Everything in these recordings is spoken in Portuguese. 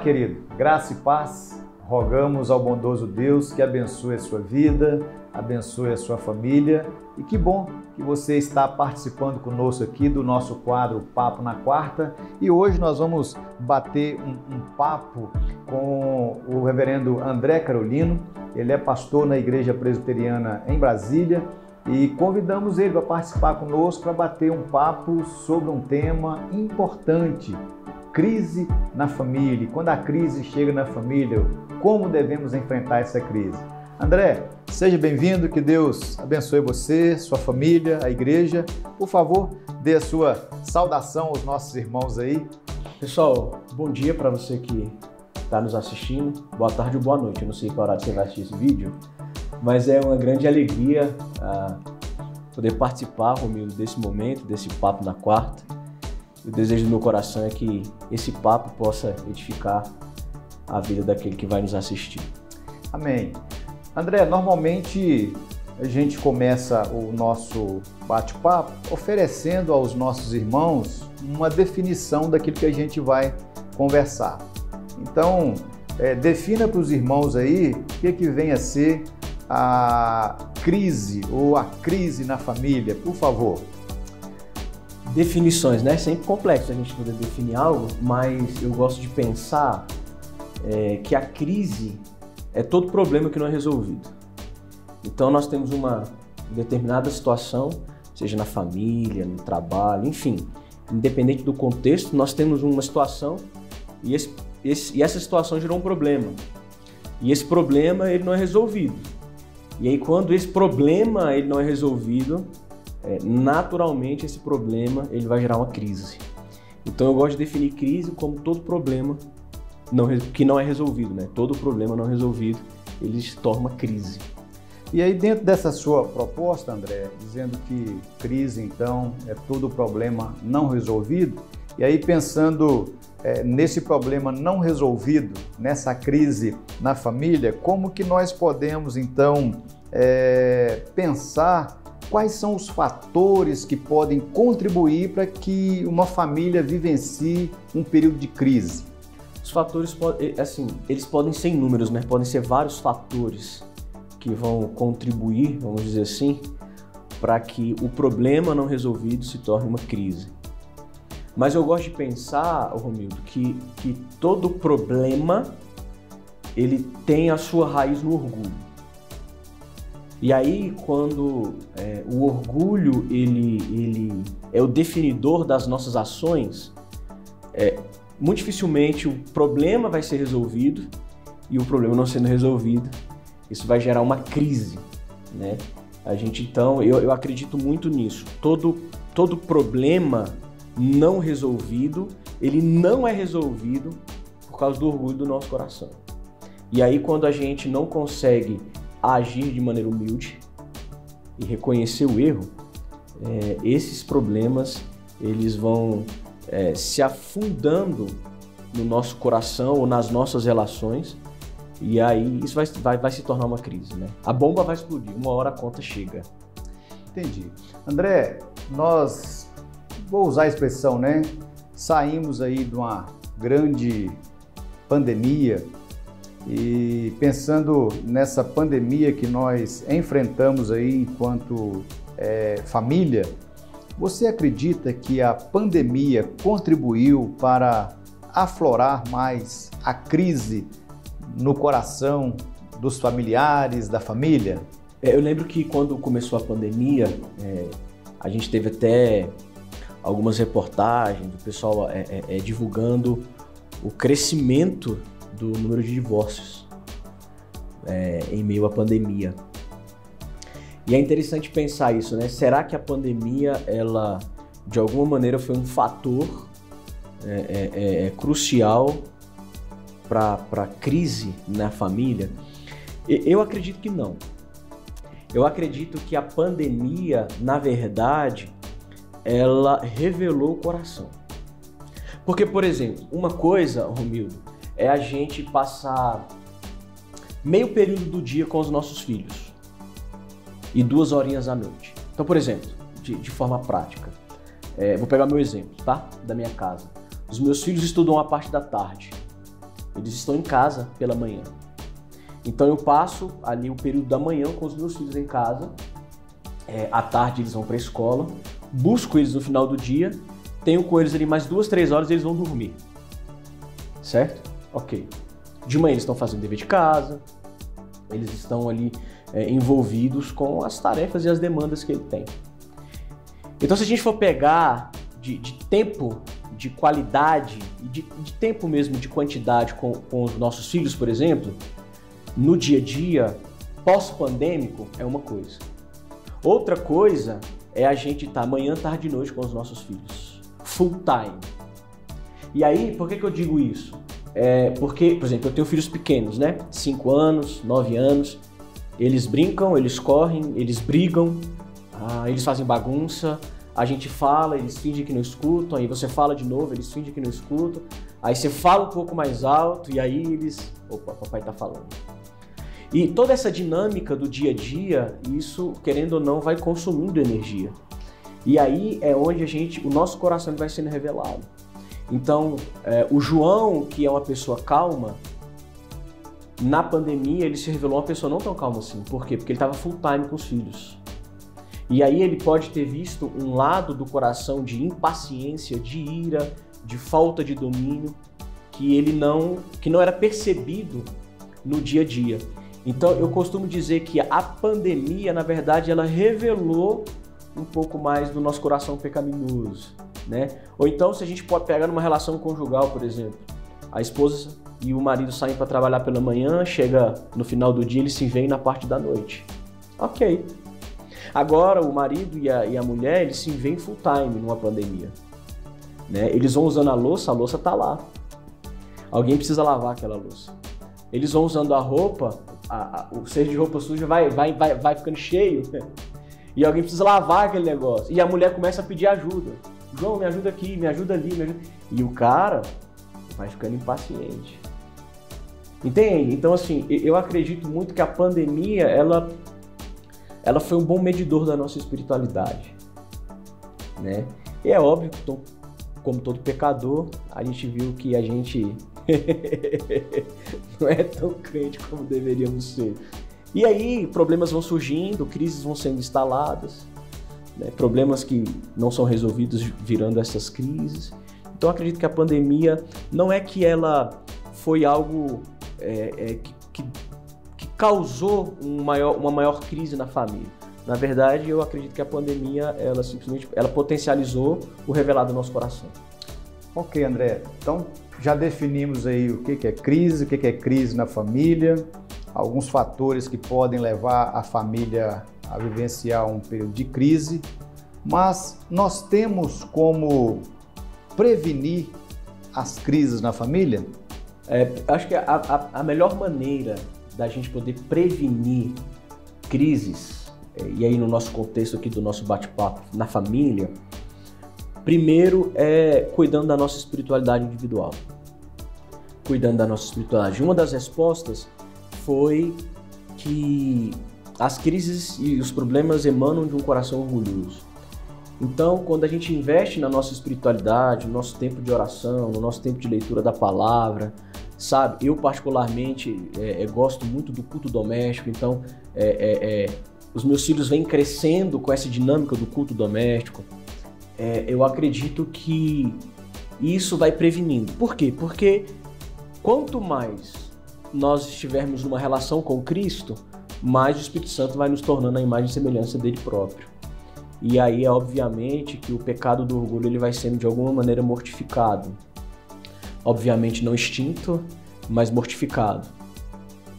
querido, graça e paz, rogamos ao bondoso Deus que abençoe a sua vida, abençoe a sua família e que bom que você está participando conosco aqui do nosso quadro Papo na Quarta e hoje nós vamos bater um papo com o reverendo André Carolino, ele é pastor na Igreja Presbiteriana em Brasília e convidamos ele para participar conosco para bater um papo sobre um tema importante, crise na família. E quando a crise chega na família, como devemos enfrentar essa crise? André, seja bem-vindo, que Deus abençoe você, sua família, a igreja. Por favor, dê a sua saudação aos nossos irmãos aí. Pessoal, bom dia para você que está nos assistindo. Boa tarde ou boa noite, eu não sei qual horário você vai assistir esse vídeo, mas é uma grande alegria poder participar, Romildo, desse momento, desse Papo na Quarta. O desejo do meu coração é que esse papo possa edificar a vida daquele que vai nos assistir. Amém. André, normalmente a gente começa o nosso bate-papo oferecendo aos nossos irmãos uma definição daquilo que a gente vai conversar. Então, defina para os irmãos aí o que vem a ser a crise ou a crise na família, por favor. Definições, né? É sempre complexo a gente poder definir algo, mas eu gosto de pensar que a crise é todo problema que não é resolvido. Então nós temos uma determinada situação, seja na família, no trabalho, enfim, independente do contexto, nós temos uma situação e essa situação gerou um problema. E esse problema ele não é resolvido. E aí quando esse problema ele não é resolvido, naturalmente esse problema ele vai gerar uma crise. Então eu gosto de definir crise como todo problema que não é resolvido, né? Todo problema não resolvido, ele se torna uma crise. E aí dentro dessa sua proposta, André, dizendo que crise então é todo problema não resolvido, e aí pensando nesse problema não resolvido, nessa crise na família, como que nós podemos então pensar quais são os fatores que podem contribuir para que uma família vivencie um período de crise? Os fatores, assim, eles podem ser inúmeros, né? Podem ser vários fatores que vão contribuir, vamos dizer assim, para que o problema não resolvido se torne uma crise. Mas eu gosto de pensar, Romildo, que todo problema ele tem a sua raiz no orgulho. E aí, quando o orgulho ele é o definidor das nossas ações, muito dificilmente o problema vai ser resolvido e o problema não sendo resolvido, isso vai gerar uma crise, né? Então, eu acredito muito nisso. Todo problema não resolvido, ele não é resolvido por causa do orgulho do nosso coração. E aí, quando a gente não consegue agir de maneira humilde e reconhecer o erro, esses problemas eles vão se afundando no nosso coração ou nas nossas relações, e aí isso vai se tornar uma crise, né? A bomba vai explodir, uma hora a conta chega. Entendi. André, vou usar a expressão, né? Saímos aí de uma grande pandemia e pensando nessa pandemia que nós enfrentamos aí enquanto família, você acredita que a pandemia contribuiu para aflorar mais a crise no coração dos familiares, da família? Eu lembro que quando começou a pandemia, a gente teve até algumas reportagens do pessoal divulgando o crescimento do número de divórcios em meio à pandemia. E é interessante pensar isso, né? Será que a pandemia, ela, de alguma maneira, foi um fator crucial para a crise na família? Eu acredito que não. Eu acredito que a pandemia, na verdade, ela revelou o coração. Porque, por exemplo, uma coisa, Romildo, é a gente passar meio período do dia com os nossos filhos e 2 horinhas à noite. Então, por exemplo, de forma prática, vou pegar meu exemplo, tá? Da minha casa. Os meus filhos estudam a parte da tarde Eles estão em casa pela manhã. Então eu passo ali o período da manhã com os meus filhos em casa. À tarde eles vão para a escola. Busco eles no final do dia. Tenho com eles ali mais 2, 3 horas e eles vão dormir. Certo? Ok. De manhã eles estão fazendo dever de casa. Eles estão ali envolvidos com as tarefas e as demandas que ele tem. Então, se a gente for pegar de tempo, de qualidade e de tempo mesmo, de quantidade com os nossos filhos, por exemplo, no dia a dia, pós-pandêmico, é uma coisa. Outra coisa é a gente estar manhã, tarde e noite com os nossos filhos. Full time. E aí, por que eu digo isso? Porque, por exemplo, eu tenho filhos pequenos, né? 5 anos, 9 anos. Eles brincam, eles correm, eles brigam, eles fazem bagunça. A gente fala, eles fingem que não escutam. Aí você fala de novo, eles fingem que não escutam. Aí você fala um pouco mais alto e aí eles... Opa, papai tá falando. E toda essa dinâmica do dia a dia, isso, querendo ou não, vai consumindo energia. E aí é onde o nosso coração vai sendo revelado. Então, o João, que é uma pessoa calma, na pandemia ele se revelou uma pessoa não tão calma assim. Por quê? Porque ele estava full time com os filhos. E aí ele pode ter visto um lado do coração de impaciência, de ira, de falta de domínio, que não era percebido no dia a dia. Então eu costumo dizer que a pandemia, na verdade, ela revelou um pouco mais do nosso coração pecaminoso, né? Ou então, se a gente pode pegar numa relação conjugal, por exemplo, a esposa e o marido saem para trabalhar pela manhã, chega no final do dia, eles se veem na parte da noite. Ok. Agora, o marido e a mulher, eles se veem full time numa pandemia, né? Eles vão usando a louça tá lá. Alguém precisa lavar aquela louça. Eles vão usando a roupa, o cesto de roupa suja vai ficando cheio, e alguém precisa lavar aquele negócio. E a mulher começa a pedir ajuda. João, me ajuda aqui, me ajuda ali, me ajuda... E o cara vai ficando impaciente. Entende? Então, assim, eu acredito muito que a pandemia, ela foi um bom medidor da nossa espiritualidade, né? E é óbvio que, como todo pecador, a gente viu que a gente não é tão crente como deveríamos ser. E aí, problemas vão surgindo, crises vão sendo instaladas, né? Problemas que não são resolvidos virando essas crises. Então, eu acredito que a pandemia não é que ela foi algo que causou uma maior crise na família. Na verdade, eu acredito que a pandemia, ela potencializou o revelado do nosso coração. Ok, André. Então, já definimos aí o que é crise, o que é crise na família, alguns fatores que podem levar a família a vivenciar um período de crise, mas nós temos como prevenir as crises na família? Acho que a melhor maneira da gente poder prevenir crises, e aí no nosso contexto aqui do nosso bate-papo na família, primeiro é cuidando da nossa espiritualidade individual. Cuidando da nossa espiritualidade. Uma das respostas foi que as crises e os problemas emanam de um coração orgulhoso. Então, quando a gente investe na nossa espiritualidade, no nosso tempo de oração, no nosso tempo de leitura da palavra, sabe? Eu particularmente gosto muito do culto doméstico, então os meus filhos vêm crescendo com essa dinâmica do culto doméstico. Eu acredito que isso vai prevenindo. Por quê? Porque quanto mais nós estivermos numa relação com Cristo, mais o Espírito Santo vai nos tornando a imagem e semelhança dele próprio. E aí obviamente que o pecado do orgulho ele vai sendo de alguma maneira mortificado. Obviamente não extinto, mas mortificado.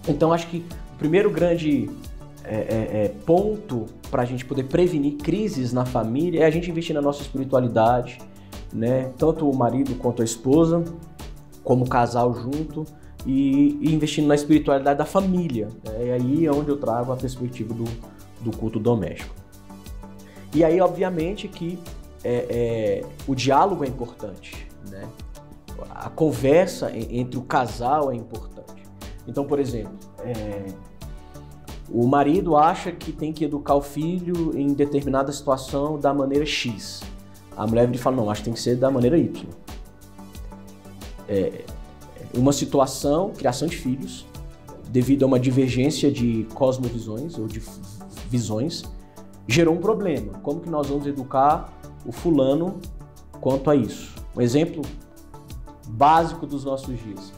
Então acho que o primeiro grande ponto para a gente poder prevenir crises na família é a gente investir na nossa espiritualidade, né? Tanto o marido quanto a esposa, como casal junto, e investindo na espiritualidade da família. É aí onde eu trago a perspectiva do culto doméstico. E aí, obviamente, que o diálogo é importante, né? A conversa entre o casal é importante. Então, por exemplo, o marido acha que tem que educar o filho em determinada situação da maneira X. A mulher fala, não, acho que tem que ser da maneira Y. Uma situação, criação de filhos, devido a uma divergência de cosmovisões ou de visões, gerou um problema. Como que nós vamos educar o fulano quanto a isso? Um exemplo básico dos nossos dias.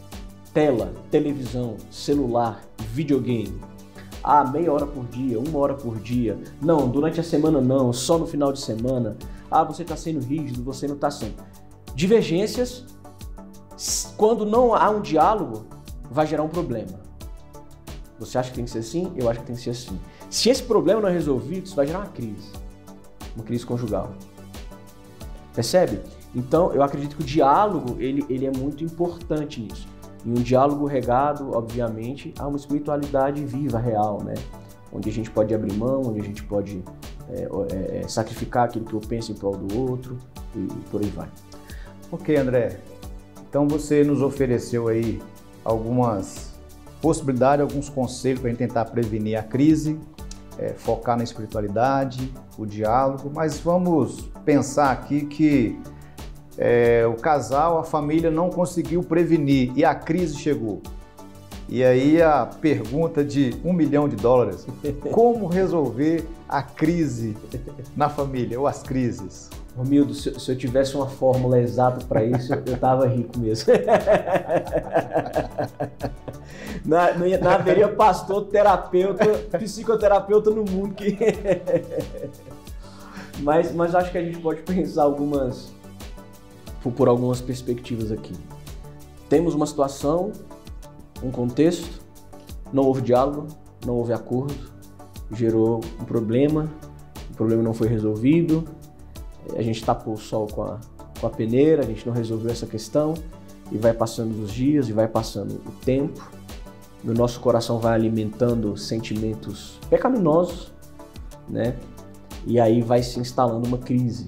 Tela, televisão, celular, videogame. Meia hora por dia, 1 hora por dia. Não, durante a semana não, só no final de semana. Você está sendo rígido, você não está sendo. Divergências, quando não há um diálogo, vai gerar um problema. Você acha que tem que ser assim? Eu acho que tem que ser assim. Se esse problema não é resolvido, isso vai gerar uma crise conjugal. Percebe? Então, eu acredito que o diálogo, ele é muito importante nisso. E um diálogo regado, obviamente, a uma espiritualidade viva, real, né? Onde a gente pode abrir mão, onde a gente pode sacrificar aquilo que eu penso em prol do outro e por aí vai. Ok, André. Então você nos ofereceu aí algumas possibilidades, alguns conselhos para a gente tentar prevenir a crise, focar na espiritualidade, o diálogo, mas vamos pensar aqui que o casal, a família não conseguiu prevenir e a crise chegou. E aí a pergunta de $1 milhão, como resolver a crise na família ou as crises? Romildo, se eu tivesse uma fórmula exata para isso, eu tava rico mesmo. Não haveria pastor, terapeuta, psicoterapeuta no mundo que... mas acho que a gente pode pensar por algumas perspectivas aqui. Temos uma situação, um contexto, não houve diálogo, não houve acordo, gerou um problema, o problema não foi resolvido, a gente tapou o sol com a peneira, a gente não resolveu essa questão, e vai passando os dias, e vai passando o tempo, e o nosso coração vai alimentando sentimentos pecaminosos, né? E aí vai se instalando uma crise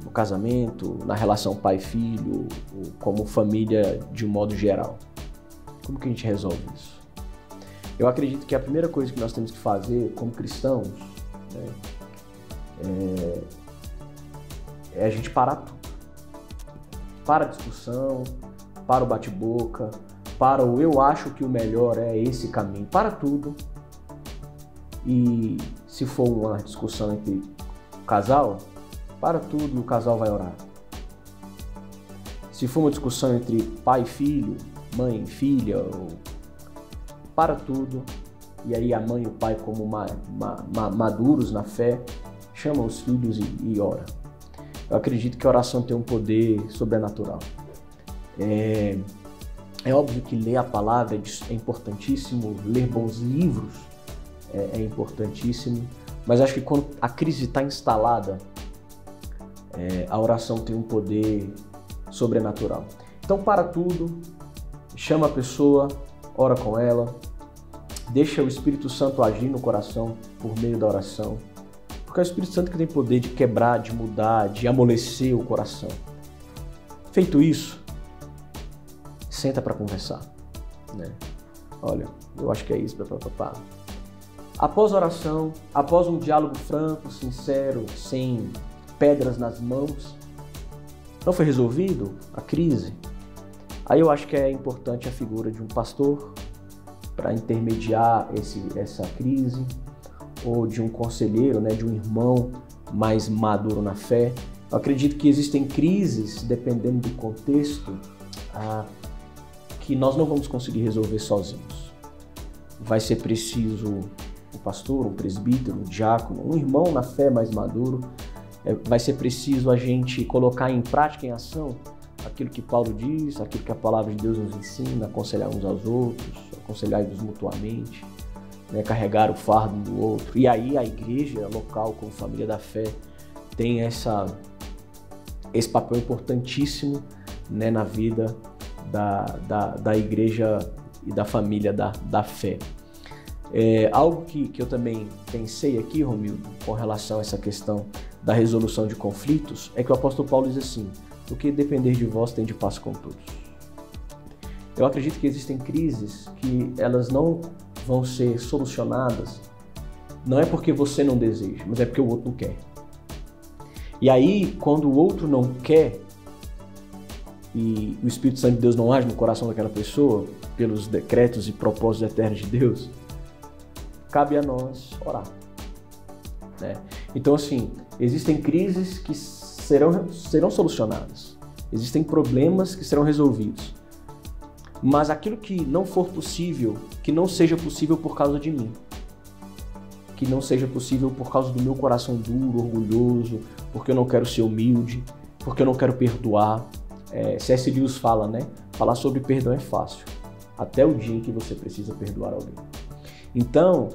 no casamento, na relação pai-filho, como família de um modo geral. Como que a gente resolve isso? Eu acredito que a primeira coisa que nós temos que fazer como cristãos, né, é a gente parar tudo. Para a discussão, para o bate-boca, para o eu acho que o melhor é esse caminho. Para tudo. E se for uma discussão entre o casal, para tudo e o casal vai orar. Se for uma discussão entre pai e filho, mãe e filha, para tudo, e aí a mãe e o pai, como maduros na fé, chamam os filhos e ora. Eu acredito que a oração tem um poder sobrenatural. É óbvio que ler a palavra é importantíssimo, ler bons livros é importantíssimo, mas acho que quando a crise está instalada, a oração tem um poder sobrenatural. Então para tudo, chama a pessoa, ora com ela, deixa o Espírito Santo agir no coração por meio da oração, porque é o Espírito Santo que tem poder de quebrar, de mudar, de amolecer o coração. Feito isso, senta para conversar, né? Olha, eu acho que é isso, papapá. Após a oração, após um diálogo franco, sincero, sem pedras nas mãos, não foi resolvido a crise, aí eu acho que é importante a figura de um pastor para intermediar essa crise, ou de um conselheiro, né, de um irmão mais maduro na fé. Eu acredito que existem crises, dependendo do contexto, que nós não vamos conseguir resolver sozinhos. Vai ser preciso um pastor, um presbítero, um diácono, um irmão na fé mais maduro. Vai ser preciso a gente colocar em prática, em ação, aquilo que Paulo diz, aquilo que a palavra de Deus nos ensina, aconselhar uns aos outros, aconselhar-nos mutuamente, né, carregar o fardo um do outro. E aí a igreja local, como família da fé, tem esse papel importantíssimo, né, na vida da igreja e da família da fé. Algo que eu também pensei aqui, Romildo, com relação a essa questão da resolução de conflitos, é que o apóstolo Paulo diz assim: o que depender de vós tem de paz com todos. Eu acredito que existem crises que elas não vão ser solucionadas, não é porque você não deseja, mas é porque o outro não quer. E aí, quando o outro não quer, e o Espírito Santo de Deus não age no coração daquela pessoa, pelos decretos e propósitos eternos de Deus, cabe a nós orar, né? Então, assim, existem crises que serão solucionadas, existem problemas que serão resolvidos, mas aquilo que não for possível, que não seja possível por causa de mim, que não seja possível por causa do meu coração duro, orgulhoso, porque eu não quero ser humilde, porque eu não quero perdoar. C.S. Lewis fala, né? Falar sobre perdão é fácil, até o dia em que você precisa perdoar alguém. Então,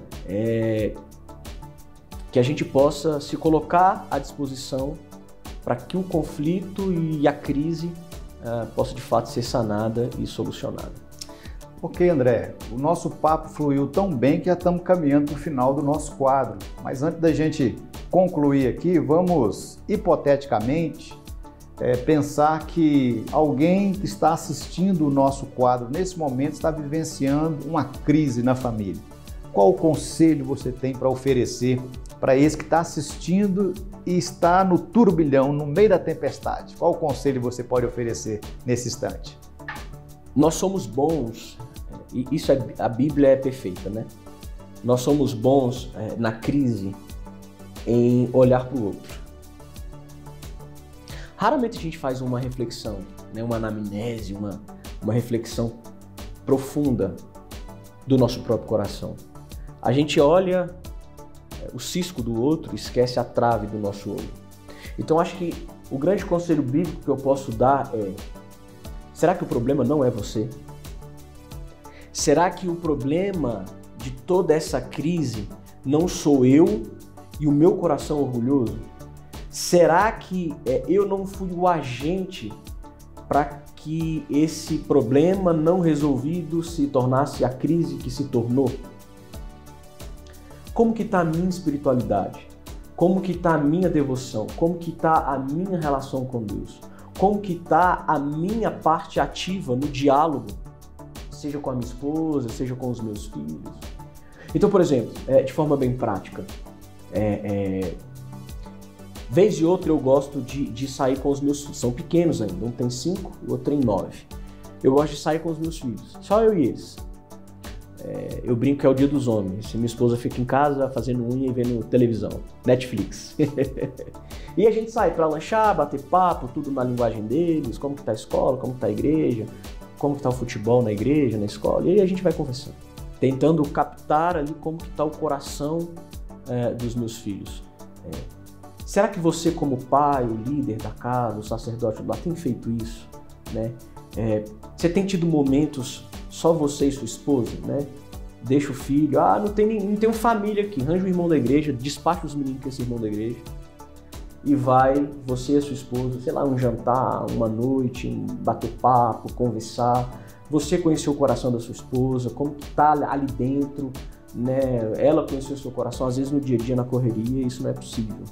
que a gente possa se colocar à disposição para que o conflito e a crise possa de fato ser sanada e solucionada. Ok, André, o nosso papo fluiu tão bem que já estamos caminhando para o final do nosso quadro. Mas antes da gente concluir aqui, vamos, hipoteticamente, pensar que alguém que está assistindo o nosso quadro nesse momento está vivenciando uma crise na família. Qual o conselho você tem para oferecer para esse que está assistindo e está no turbilhão, no meio da tempestade? Qual o conselho você pode oferecer nesse instante? Nós somos bons, e isso a Bíblia é perfeita, né? Nós somos bons na crise em olhar para o outro. Raramente a gente faz uma reflexão, né? Uma anamnese, uma reflexão profunda do nosso próprio coração. A gente olha o cisco do outro e esquece a trave do nosso olho. Então acho que o grande conselho bíblico que eu posso dar é: será que o problema não é você? Será que o problema de toda essa crise não sou eu e o meu coração orgulhoso? Será que eu não fui o agente para que esse problema não resolvido se tornasse a crise que se tornou? Como que está a minha espiritualidade? Como que está a minha devoção? Como que está a minha relação com Deus? Como que está a minha parte ativa no diálogo, seja com a minha esposa, seja com os meus filhos? Então, por exemplo, de forma bem prática, vez e outra eu gosto de sair com os meus filhos. São pequenos ainda, um tem 5, o outro tem 9. Eu gosto de sair com os meus filhos, só eu e eles. Eu brinco que é o dia dos homens. Se minha esposa fica em casa fazendo unha e vendo televisão, Netflix. E a gente sai para lanchar, bater papo, tudo na linguagem deles, como que tá a escola, como que tá a igreja, como que tá o futebol na igreja, na escola. E aí a gente vai conversando, tentando captar ali como que tá o coração dos meus filhos. Será que você, como pai, o líder da casa, o sacerdote lá, tem feito isso, né? Você tem tido momentos só você e sua esposa, né? Deixa o filho, não tem família aqui, arranja um irmão da igreja, despacha os meninos com esse irmão da igreja e vai, você e a sua esposa, sei lá, um jantar, uma noite, bater papo, conversar. Você conheceu o coração da sua esposa, como que tá ali dentro, né? Ela conheceu o seu coração, às vezes no dia a dia, na correria, isso não é possível,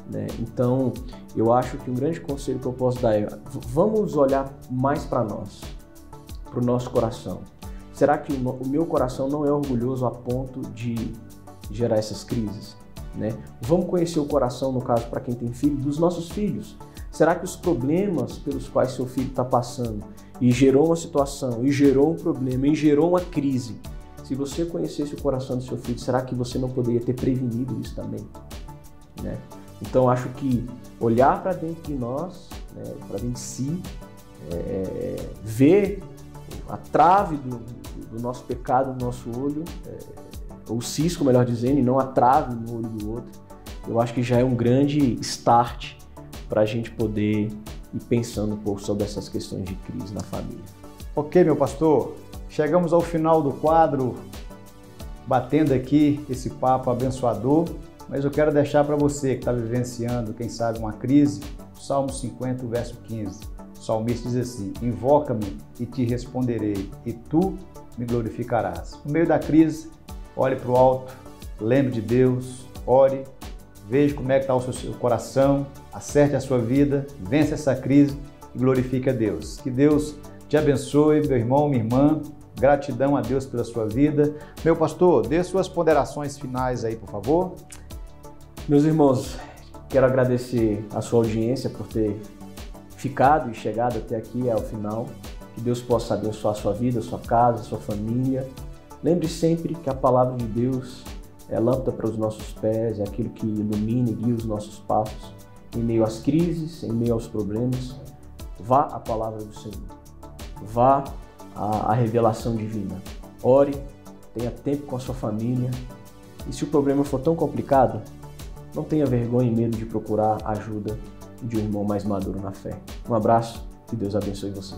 né? Então, eu acho que um grande conselho que eu posso dar é: vamos olhar mais para nós, para o nosso coração. Será que o meu coração não é orgulhoso a ponto de gerar essas crises, né? Vamos conhecer o coração, no caso, para quem tem filho, dos nossos filhos. Será que os problemas pelos quais seu filho está passando e gerou uma situação, e gerou um problema, e gerou uma crise, se você conhecesse o coração do seu filho, será que você não poderia ter prevenido isso também, né? Então, acho que olhar para dentro de nós, né, para dentro de si, ver a trave do nosso pecado no nosso olho, o cisco, melhor dizendo, e não a trave no olho do outro, eu acho que já é um grande start para a gente poder ir pensando um pouco sobre essas questões de crise na família. Ok, meu pastor, chegamos ao final do quadro, batendo aqui esse papo abençoador, mas eu quero deixar para você que está vivenciando, quem sabe, uma crise, o Salmo 50, verso 15. O salmista diz assim: invoca-me e te responderei, e tu me glorificarás. No meio da crise, olhe para o alto, lembre de Deus, ore, veja como é que está o seu coração, acerte a sua vida, vença essa crise e glorifique a Deus. Que Deus te abençoe, meu irmão, minha irmã. Gratidão a Deus pela sua vida. Meu pastor, dê suas ponderações finais aí, por favor. Meus irmãos, quero agradecer a sua audiência por ter ficado e chegado até aqui ao final. Que Deus possa abençoar a sua vida, a sua casa, a sua família. Lembre sempre que a palavra de Deus é lâmpada para os nossos pés, é aquilo que ilumina e guia os nossos passos. Em meio às crises, em meio aos problemas, vá à palavra do Senhor. Vá à revelação divina. Ore, tenha tempo com a sua família. E se o problema for tão complicado, não tenha vergonha e medo de procurar a ajuda de um irmão mais maduro na fé. Um abraço, que Deus abençoe você.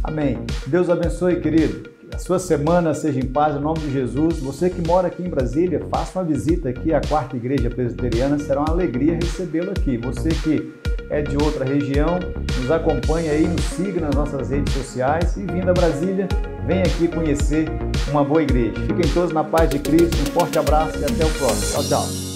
Amém. Deus abençoe, querido. Que a sua semana seja em paz, em nome de Jesus. Você que mora aqui em Brasília, faça uma visita aqui à Quarta Igreja Presbiteriana. Será uma alegria recebê-lo aqui. Você que é de outra região, nos acompanhe aí, nos siga nas nossas redes sociais e vindo a Brasília, venha aqui conhecer uma boa igreja. Fiquem todos na paz de Cristo. Um forte abraço e até o próximo. Tchau, tchau.